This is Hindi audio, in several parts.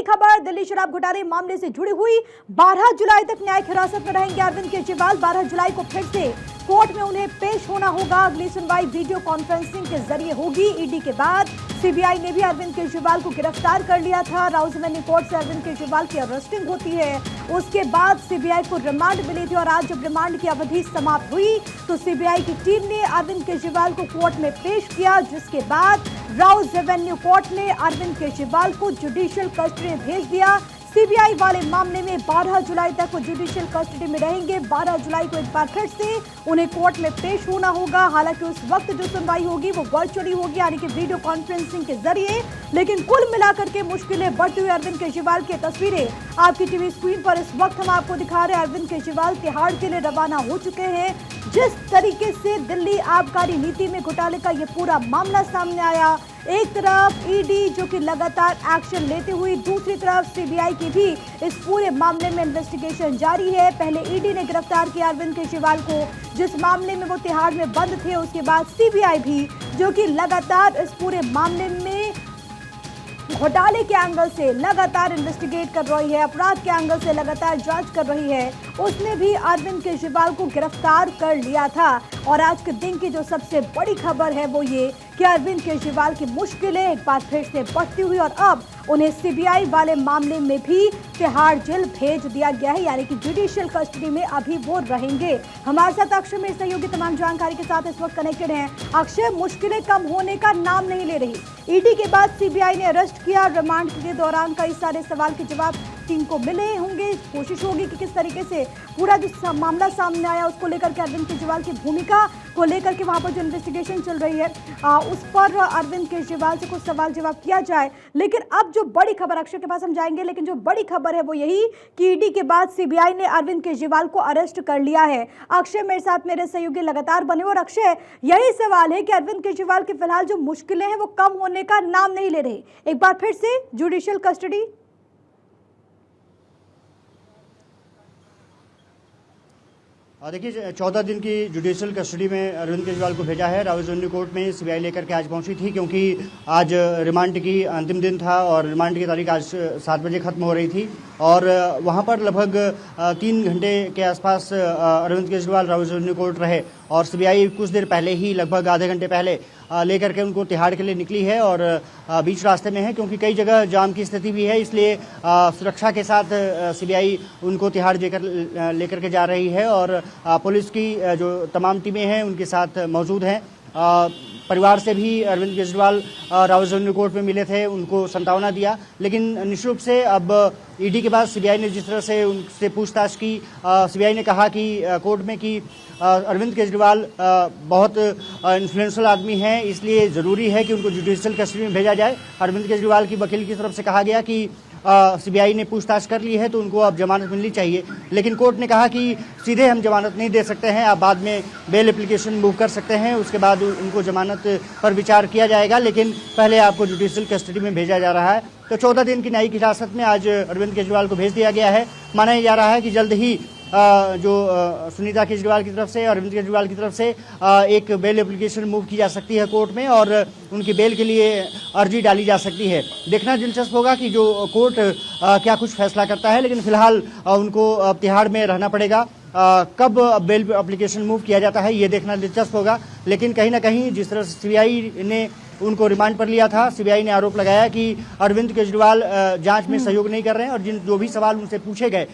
बड़ी खबर दिल्ली शराब घोटाले मामले से जुड़ी हुई। 12 जुलाई तक न्यायिक हिरासत में रहेंगे अरविंद केजरीवाल। 12 जुलाई को फिर से कोर्ट में उन्हें पेश होना होगा। अगली सुनवाई वीडियो कॉन्फ्रेंसिंग के जरिए होगी। ईडी के बाद सीबीआई ने भी अरविंद केजरीवाल को गिरफ्तार कर लिया था। राउज एवेन्यू कोर्ट से अरविंद केजरीवाल की अरेस्टिंग होती है। उसके बाद सीबीआई को रिमांड मिली थी और आज जब रिमांड की अवधि समाप्त हुई तो सीबीआई की टीम ने अरविंद केजरीवाल को कोर्ट में पेश किया, जिसके बाद राउज एवेन्यू कोर्ट ने अरविंद केजरीवाल को जुडिशियल कस्टडी में भेज दिया। सीबीआई वाले मामले में 12 जुलाई तक वो जुडिशियल कस्टडी में रहेंगे। 12 जुलाई को एक बार फिर से उन्हें कोर्ट में पेश होना होगा। हालांकि उस वक्त जो सुनवाई होगी वो वर्चुअली होगी, यानी कि वीडियो कॉन्फ्रेंसिंग के जरिए। लेकिन कुल मिलाकर के मुश्किलें बढ़ती हुई अरविंद केजरीवाल की तस्वीरें आपकी टीवी स्क्रीन पर इस वक्त हम आपको दिखा रहे हैं। अरविंद केजरीवाल तिहाड़ के लिए रवाना हो चुके हैं। जिस तरीके से दिल्ली आबकारी नीति में घोटाले का ये पूरा मामला सामने आया, एक तरफ ईडी जो कि लगातार एक्शन लेते हुए, दूसरी तरफ सीबीआई की भी इस पूरे मामले में इन्वेस्टिगेशन जारी है। पहले ईडी ने गिरफ्तार किया अरविंद केजरीवाल को, जिस मामले में वो तिहाड़ में बंद थे। उसके बाद सीबीआई भी जो कि लगातार इस पूरे मामले में घोटाले के एंगल से लगातार इन्वेस्टिगेट कर रही है, अपराध के एंगल से लगातार जांच कर रही है, उसने भी अरविंद केजरीवाल को गिरफ्तार कर लिया था। और आज के दिन की जो सबसे बड़ी खबर है वो ये कि अरविंद केजरीवाल की मुश्किलें एक बार फिर से बढ़ती हुई और अब उन्हें सीबीआई वाले मामले में भी तिहाड़ जेल भेज दिया गया है, यानी कि जुडिशियल कस्टडी में अभी वो रहेंगे। हमारे साथ अक्षय मेरे सहयोगी तमाम जानकारी के साथ इस वक्त कनेक्टेड हैं। अक्षय, मुश्किलें कम होने का नाम नहीं ले रही। ईडी के बाद सीबीआई ने अरेस्ट किया। रिमांड के दौरान कई सारे सवाल के जवाब टीम को मिले होंगे। कोशिश होगी कि किस तरीके से पूरा जो मामला सामने आया उसको लेकर के अरविंद केजरीवाल की भूमिका को लेकर के वहां पर जो इन्वेस्टिगेशन चल रही है उस पर अरविंद केजरीवाल से कुछ सवाल जवाब किया जाए। लेकिन अब जो बड़ी खबर, अक्षय के पास हम जाएंगे, लेकिन जो बड़ी खबर है वो यही कि ईडी के बाद सीबीआई ने अरविंद केजरीवाल को अरेस्ट कर लिया है। अक्षय मेरे साथ मेरे सहयोगी लगातार बने और अक्षय, यही सवाल है कि अरविंद केजरीवाल की फिलहाल जो मुश्किलें हैं वो कम होने का नाम नहीं ले रही। एक बार फिर से जुडिशियल कस्टडी। देखिए, 14 दिन की जुडिशियल कस्टडी में अरविंद केजरीवाल को भेजा है। राउज एवेन्यू कोर्ट में सीबीआई लेकर के आज पहुंची थी, क्योंकि आज रिमांड की अंतिम दिन था और रिमांड की तारीख आज 7 बजे खत्म हो रही थी। और वहां पर लगभग 3 घंटे के आसपास अरविंद केजरीवाल राउज एवेन्यू कोर्ट रहे और सीबीआई कुछ देर पहले ही, लगभग आधे घंटे पहले लेकर के उनको तिहाड़ के लिए निकली है और बीच रास्ते में है, क्योंकि कई जगह जाम की स्थिति भी है। इसलिए सुरक्षा के साथ सीबीआई उनको तिहाड़ लेकर के जा रही है और पुलिस की जो तमाम टीमें हैं उनके साथ मौजूद हैं। परिवार से भी अरविंद केजरीवाल राउज एवेन्यू कोर्ट में मिले थे, उनको सांत्वना दिया। लेकिन निश्चित रूप से अब ईडी के बाद सीबीआई ने जिस तरह से उनसे पूछताछ की, सीबीआई ने कहा कि कोर्ट में कि अरविंद केजरीवाल बहुत इन्फ्लुएंशियल आदमी हैं, इसलिए ज़रूरी है कि उनको जुडिशियल कस्टडी में भेजा जाए। अरविंद केजरीवाल की वकील की तरफ से कहा गया कि सीबीआई ने पूछताछ कर ली है तो उनको अब जमानत मिलनी चाहिए। लेकिन कोर्ट ने कहा कि सीधे हम जमानत नहीं दे सकते हैं, आप बाद में बेल एप्लीकेशन मूव कर सकते हैं, उसके बाद उनको जमानत पर विचार किया जाएगा, लेकिन पहले आपको जुडिशियल कस्टडी में भेजा जा रहा है। तो 14 दिन की न्यायिक हिरासत में आज अरविंद केजरीवाल को भेज दिया गया है। माना जा रहा है कि जल्द ही जो सुनीता केजरीवाल की तरफ से और अरविंद केजरीवाल की तरफ से एक बेल एप्लीकेशन मूव की जा सकती है कोर्ट में और उनकी बेल के लिए अर्जी डाली जा सकती है। देखना दिलचस्प होगा कि जो कोर्ट क्या कुछ फैसला करता है, लेकिन फिलहाल उनको तिहाड़ में रहना पड़ेगा। कब बेल एप्लीकेशन मूव किया जाता है ये देखना दिलचस्प होगा। लेकिन कहीं ना कहीं जिस तरह से सीबीआई ने उनको रिमांड पर लिया था, सीबीआई ने आरोप लगाया कि अरविंद केजरीवाल जांच में सहयोग नहीं कर रहे हैं और जो भी सवाल उनसे पूछे गए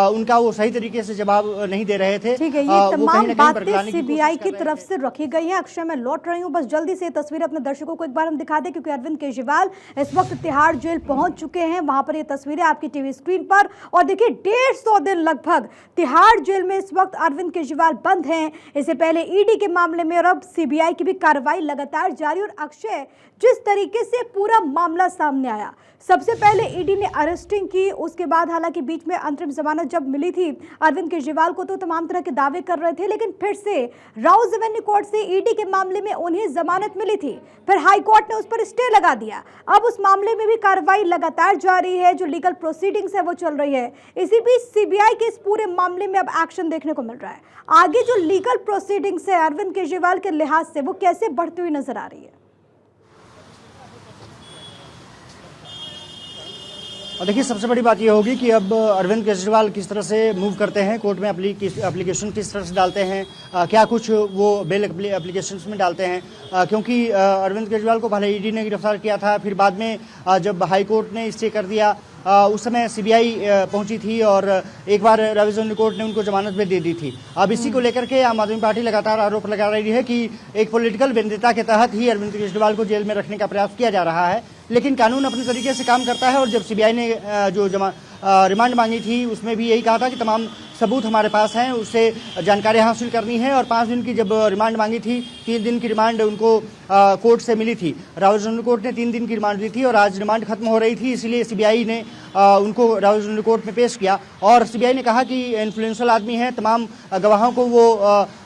उनका वो सही तरीके से जवाब नहीं दे रहे थे। ठीक है, ये तमाम बातें सीबीआई की तरफ से रखी गई हैं। अक्षय, मैं लौट रही हूँ, बस जल्दी से तस्वीर अपने दर्शकों को एक बार हम दिखा दें, क्योंकि अरविंद केजरीवाल इस वक्त तिहाड़ जेल पहुंच चुके हैं। वहां पर ये तस्वीरें आपकी टीवी स्क्रीन पर। और देखिए, 150 दिन लगभग तिहाड़ जेल में इस वक्त अरविंद केजरीवाल बंद हैं। इससे पहले ईडी के मामले में और अब सीबीआई की भी कार्रवाई लगातार जारी। और अक्षय, जिस तरीके से पूरा मामला सामने आया, सबसे पहले ईडी ने अरेस्टिंग की, उसके बाद हालांकि बीच में अंतरिम जमानत जब मिली थी अरविंद केजरीवाल को तो तमाम तरह के दावे कर रहे थे, लेकिन फिर से राउज एवेन्यू कोर्ट से ईडी के मामले में उन्हें जमानत मिली थी, फिर हाई कोर्ट ने उस पर स्टे लगा दिया। अब उस मामले में भी कार्रवाई लगातार जारी है, जो लीगल प्रोसीडिंग्स है वो चल रही है। इसी बीच सीबीआई के इस पूरे मामले में अब एक्शन देखने को मिल रहा है। आगे जो लीगल प्रोसीडिंग्स है अरविंद केजरीवाल के लिहाज से वो कैसे बढ़ती हुई नजर आ रही है? और देखिए, सबसे बड़ी बात यह होगी कि अब अरविंद केजरीवाल किस तरह से मूव करते हैं, कोर्ट में एप्लीकेशन किस तरह से डालते हैं, क्या कुछ वो बेल एप्लीकेशन में डालते हैं, क्योंकि अरविंद केजरीवाल को पहले ईडी ने गिरफ्तार किया था, फिर बाद में जब हाई कोर्ट ने स्टे कर दिया, उस समय सीबीआई पहुंची थी और एक बार रावी कोर्ट ने उनको जमानत भी दे दी थी। अब इसी को लेकर के आम आदमी पार्टी लगातार आरोप लगा रही है कि एक पॉलिटिकल वेंडेटा के तहत ही अरविंद केजरीवाल को जेल में रखने का प्रयास किया जा रहा है, लेकिन कानून अपने तरीके से काम करता है। और जब सीबीआई ने जो रिमांड मांगी थी, उसमें भी यही कहा था कि तमाम सबूत हमारे पास हैं, उससे जानकारी हासिल करनी है। और 5 दिन की जब रिमांड मांगी थी, 3 दिन की रिमांड उनको कोर्ट से मिली थी। रावी कोर्ट ने 3 दिन की रिमांड दी थी और आज रिमांड खत्म हो रही थी, इसलिए सीबीआई ने उनको रावी कोर्ट में पेश किया। और सीबीआई ने कहा कि इन्फ्लुएंशियल आदमी है, तमाम गवाहों को वो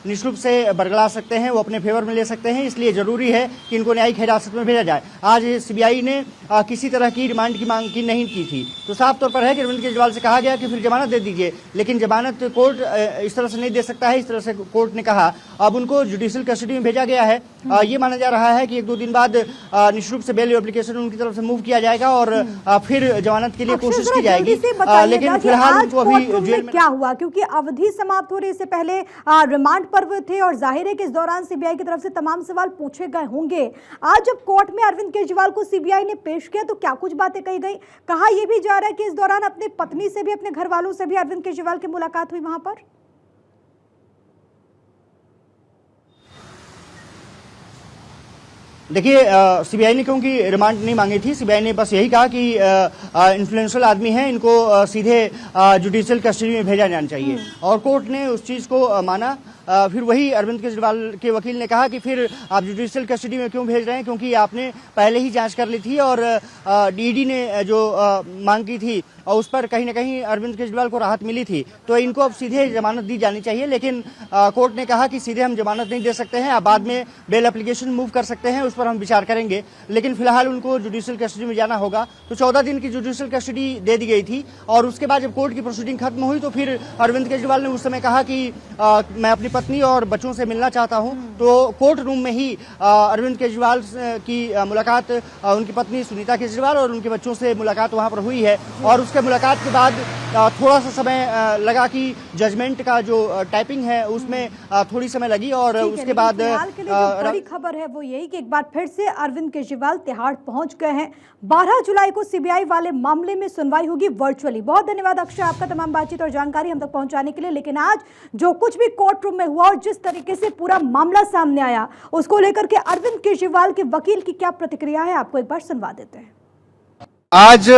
निःशुल्क से बरगला सकते हैं, वो अपने फेवर में ले सकते हैं, इसलिए जरूरी है कि इनको न्यायिक हिरासत में भेजा जाए। आज सीबीआई ने किसी तरह की रिमांड की मांग की नहीं की थी, तो साफ तौर पर है कि अरविंद केजरीवाल से कहा गया कि फिर जमानत दे दीजिए, लेकिन जमानत कोर्ट इस तरह से नहीं दे सकता है। इस तरह से कोर्ट ने कहा। अब उनको जुडिशियल कस्टडी में भेजा गया है। ये माना जा रहा है कि 1-2 दिन बाद निःशुल्क से बेल एप्लीकेशन उनकी तरफ से मूव किया जाएगा और फिर जमानत के लिए कोशिश की जाएगी। लेकिन फिलहाल उनको अभी जेल में क्या हुआ, क्योंकि अवधि समाप्त हो रही इससे पहले रिमांड पर्व थे और जाहिर है कि इस दौरान सीबीआई की तरफ से तमाम सवाल पूछे गए होंगे। आज जब कोर्ट में अरविंद केजरीवाल को सीबीआई ने पेश किया तो क्या कुछ बातें कही गई? कहा यह भी जा रहा है कि इस दौरान अपनी पत्नी से भी, अपने घर वालों से भी अरविंद केजरीवाल की मुलाकात हुई वहां पर। देखिए, सीबीआई ने क्योंकि रिमांड नहीं मांगी थी, सीबीआई ने बस यही कहा कि इन्फ्लुएंशियल आदमी है, इनको सीधे जुडिशियल कस्टडी में भेजा जाना चाहिए। और कोर्ट ने उस चीज़ को माना। फिर वही अरविंद केजरीवाल के वकील ने कहा कि फिर आप जुडिशियल कस्टडी में क्यों भेज रहे हैं, क्योंकि आपने पहले ही जांच कर ली थी और ईडी ने जो मांग की थी और उस पर कहीं ना कहीं अरविंद केजरीवाल को राहत मिली थी, तो इनको अब सीधे जमानत दी जानी चाहिए। लेकिन कोर्ट ने कहा कि सीधे हम जमानत नहीं दे सकते हैं, आप बाद में बेल एप्लीकेशन मूव कर सकते हैं, उस पर हम विचार करेंगे, लेकिन फिलहाल उनको जुडिशियल कस्टडी में जाना होगा। तो 14 दिन की जुडिशियल कस्टडी दे दी गई थी और उसके बाद जब कोर्ट की प्रोसीडिंग खत्म हुई तो फिर अरविंद केजरीवाल ने उस समय कहा कि मैं अपनी पत्नी और बच्चों से मिलना चाहता हूं। तो कोर्ट रूम में ही अरविंद केजरीवाल की मुलाकात उनकी पत्नी सुनीता केजरीवाल और उनके बच्चों से मुलाकात वहां पर हुई है। और उसके मुलाकात के बाद थोड़ा सा समय लगा कि जजमेंट का जो टाइपिंग है उसमें थोड़ी समय लगी और उसके बाद बड़ी खबर है वो यही कि एक बार फिर से अरविंद केजरीवाल तिहाड़ पहुंच गए हैं। 12 जुलाई को सीबीआई वाले मामले में सुनवाई होगी वर्चुअली। बहुत धन्यवाद अक्षय आपका तमाम बातचीत और जानकारी हम तक पहुंचाने के लिए। लेकिन आज जो कुछ भी कोर्ट रूम में हुआ और जिस तरीके से पूरा मामला सामने आया, उसको लेकर के अरविंद केजरीवाल के वकील की क्या प्रतिक्रिया है, आपको एक बार सुनवा देते हैं। आज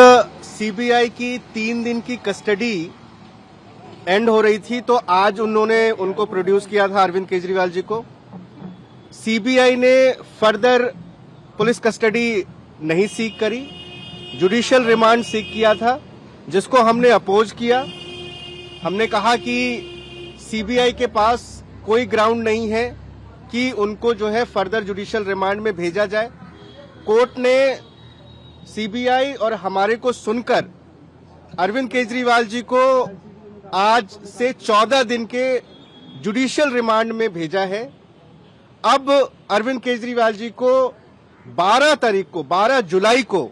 सीबीआई की 3 दिन की कस्टडी एंड हो रही थी, तो आज उन्होंने उनको प्रोड्यूस किया था अरविंद केजरीवाल जी को। सीबीआई ने फर्दर पुलिस कस्टडी नहीं सीक करी, जुडिशियल रिमांड सीक किया था, जिसको हमने अपोज किया। हमने कहा कि सीबीआई के पास कोई ग्राउंड नहीं है कि उनको जो है फर्दर जुडिशियल रिमांड में भेजा जाए। कोर्ट ने सीबीआई और हमारे को सुनकर अरविंद केजरीवाल जी को आज से 14 दिन के जुडिशियल रिमांड में भेजा है। अब अरविंद केजरीवाल जी को 12 जुलाई को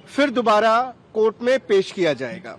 फिर दोबारा कोर्ट में पेश किया जाएगा।